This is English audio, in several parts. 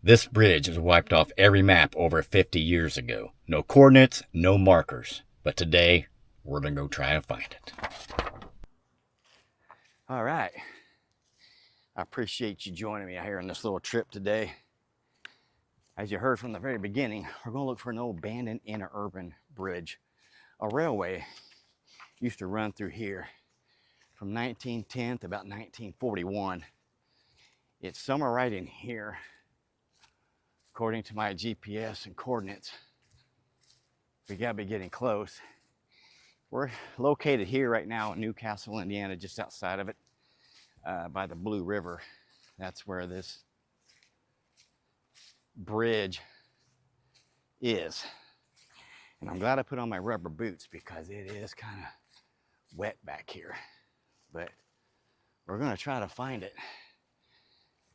This bridge was wiped off every map over 50 years ago. No coordinates, no markers. But today, we're going to go try and find it. All right. I appreciate you joining me out here on this little trip today. As you heard from the very beginning, we're going to look for an old abandoned interurban bridge. A railway used to run through here from 1910 to about 1941. It's somewhere right in here, according to my GPS and coordinates. We gotta be getting close. We're located here right now in Newcastle, Indiana, just outside of it, by the Blue River. That's where this bridge is. And I'm glad I put on my rubber boots because it is kind of wet back here. But we're gonna try to find it.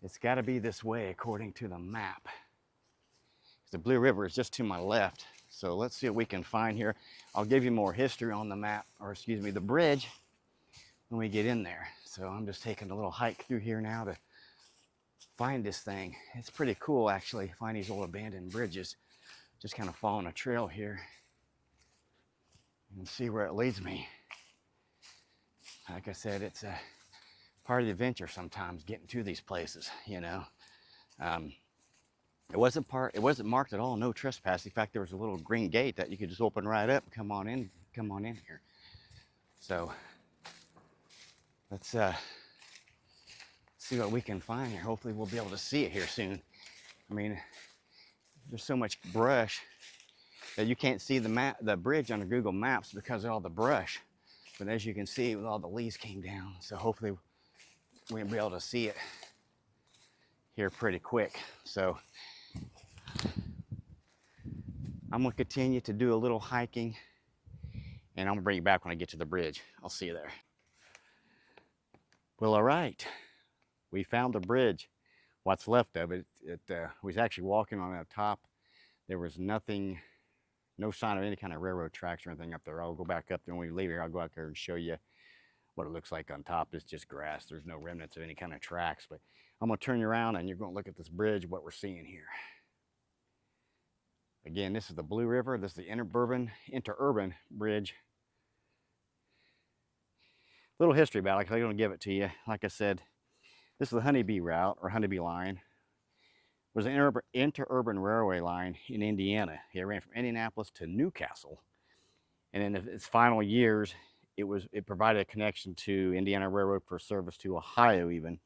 It's gotta be this way according to the map. The Blue River is just to my left. So let's see what we can find here. I'll give you more history on the map, or excuse me, the bridge when we get in there. So I'm just taking a little hike through here now to find this thing. It's pretty cool actually, find these old abandoned bridges. Just kind of following a trail here and see where it leads me. Like I said, it's a part of the adventure sometimes getting to these places, you know. It wasn't marked at all, no trespass. In fact, there was a little green gate that you could just open right up and come on in here. So let's see what we can find here. Hopefully we'll be able to see it here soon. I mean, there's so much brush that you can't see the bridge on the Google Maps because of all the brush. But as you can see, with all the leaves came down, so hopefully we'll be able to see it here pretty quick. So I'm gonna continue to do a little hiking and I'm gonna bring you back when I get to the bridge. I'll see you there. Well, all right, we found the bridge. What's left of it. Was actually walking on the top. There was nothing, no sign of any kind of railroad tracks or anything up there. I'll go back up there when we leave here. I'll go out there and show you what it looks like on top. It's just grass. There's no remnants of any kind of tracks, but I'm gonna turn you around and you're gonna look at this bridge, what we're seeing here. Again, this is the Blue River. This is the interurban bridge. Little history about it, I'm going to give it to you. Like I said, this is the Honeybee route, or Honeybee line. It was an interurban railway line in Indiana. It ran from Indianapolis to Newcastle. And in its final years, it provided a connection to Indiana Railroad for service to Ohio even.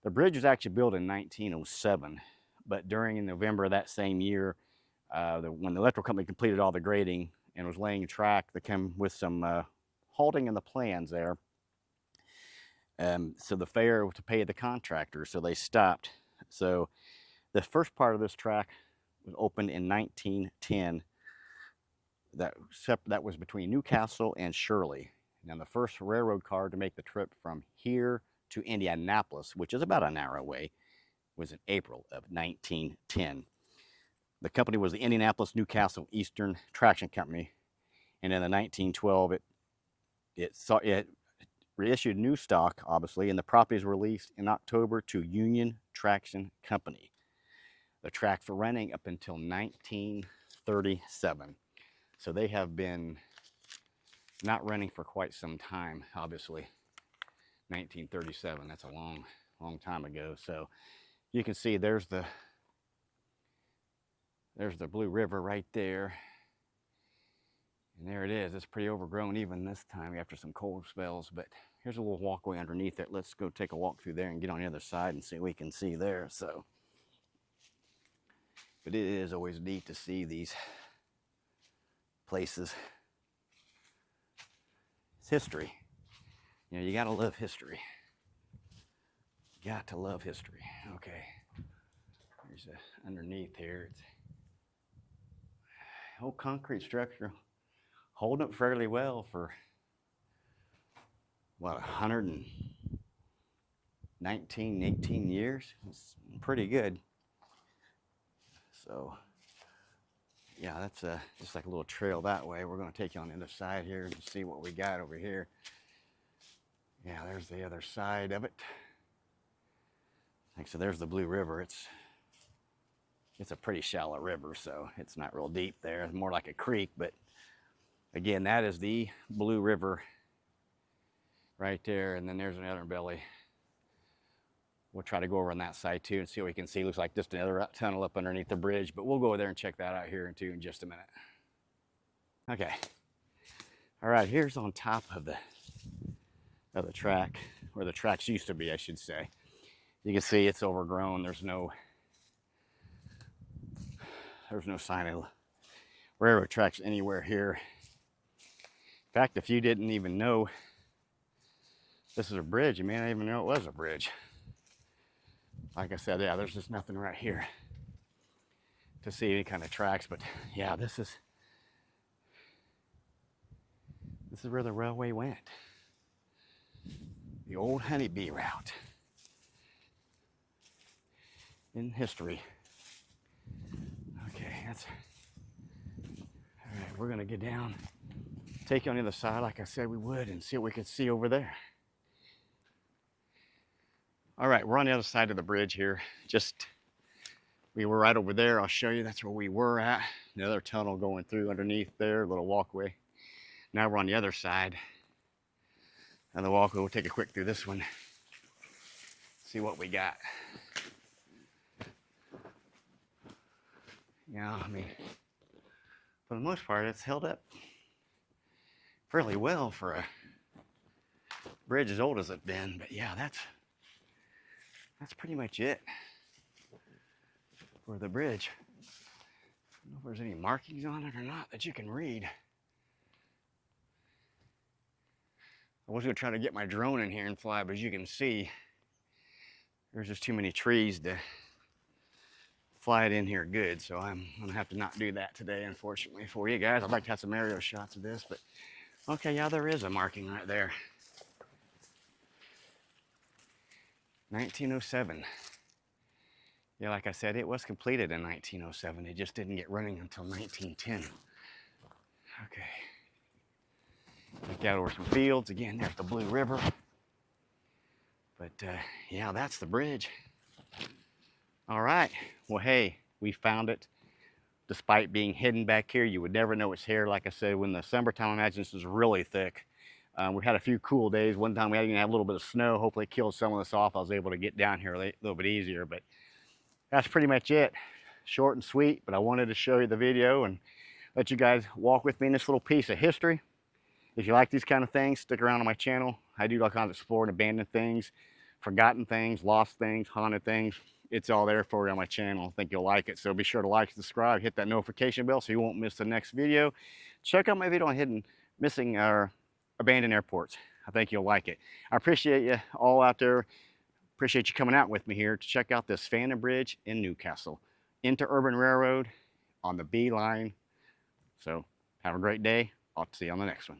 The bridge was actually built in 1907, but during November of that same year, when the electrical company completed all the grading and was laying track, they came with some halting in the plans there. So the fare to pay the contractor, so they stopped. So the first part of this track was opened in 1910. That was between Newcastle and Shirley. Now the first railroad car to make the trip from here to Indianapolis, which is about an hour away, was in April of 1910. The company was the Indianapolis Newcastle Eastern Traction Company, and in the 1912 it reissued new stock, obviously, and the properties were released in October to Union Traction Company. The tracks were running up until 1937, so they have been not running for quite some time. Obviously, 1937. That's a long time ago. So you can see there's the Blue River right there. And there it is. It's pretty overgrown even this time after some cold spells. But here's a little walkway underneath it. Let's go take a walk through there and get on the other side and see what we can see there. So, but it is always neat to see these places. It's history. You know, you gotta love history. Got to love history. Okay. There's underneath here. It's an old concrete structure, holding up fairly well for what, 119, 18 years. It's pretty good. So yeah, that's just like a little trail that way. We're going to take you on the other side here and see what we got over here. Yeah, there's the other side of it. Like so, there's the Blue River. It's It's a pretty shallow river, so it's not real deep there. It's more like a creek, but again, that is the Blue River right there, and then there's another belly. We'll try to go over on that side too and see what we can see. Looks like just another tunnel up underneath the bridge, but we'll go there and check that out here in just a minute. Okay. All right, here's on top of the track, where the tracks used to be, I should say. You can see it's overgrown. There's no sign of railroad tracks anywhere here. In fact, if you didn't even know this is a bridge, you may not even know it was a bridge. Like I said, yeah, there's just nothing right here to see any kind of tracks, but yeah, this is where the railway went. The old honeybee route in history. Okay, all right, we're gonna get down, take you on the other side like I said we would, and see what we could see over there. All right, we're on the other side of the bridge here. We were right over there. I'll show you, that's where we were at. Another tunnel going through underneath there, a little walkway. Now we're on the other side of the walkway. We'll take a quick through this one, see what we got. Yeah, I mean, for the most part, it's held up fairly well for a bridge as old as it's been. But yeah, that's pretty much it for the bridge. I don't know if there's any markings on it or not that you can read. I was gonna try to get my drone in here and fly, but as you can see, there's just too many trees to fly it in here good. So I'm gonna have to not do that today, unfortunately, for you guys. I'd like to have some aerial shots of this, but okay, yeah, there is a marking right there. 1907. Yeah, like I said, it was completed in 1907. It just didn't get running until 1910. Okay. Look out over some fields. Again, there's the Blue River. But yeah, that's the bridge. All right. Well, hey, we found it. Despite being hidden back here, you would never know it's here. Like I said, when the summertime, I imagine this is really thick. We had a few cool days. One time we had even have a little bit of snow. Hopefully it killed some of this off. I was able to get down here a little bit easier, but that's pretty much it. Short and sweet, but I wanted to show you the video and let you guys walk with me in this little piece of history. If you like these kind of things, stick around on my channel. I do all kinds of exploring abandoned things, forgotten things, lost things, haunted things. It's all there for you on my channel. I think you'll like it. So be sure to like, subscribe, hit that notification bell so you won't miss the next video. Check out my video on missing or abandoned airports. I think you'll like it. I appreciate you all out there. Appreciate you coming out with me here to check out this Phantom Bridge in Newcastle. Interurban Railroad on the B line. So have a great day. I'll see you on the next one.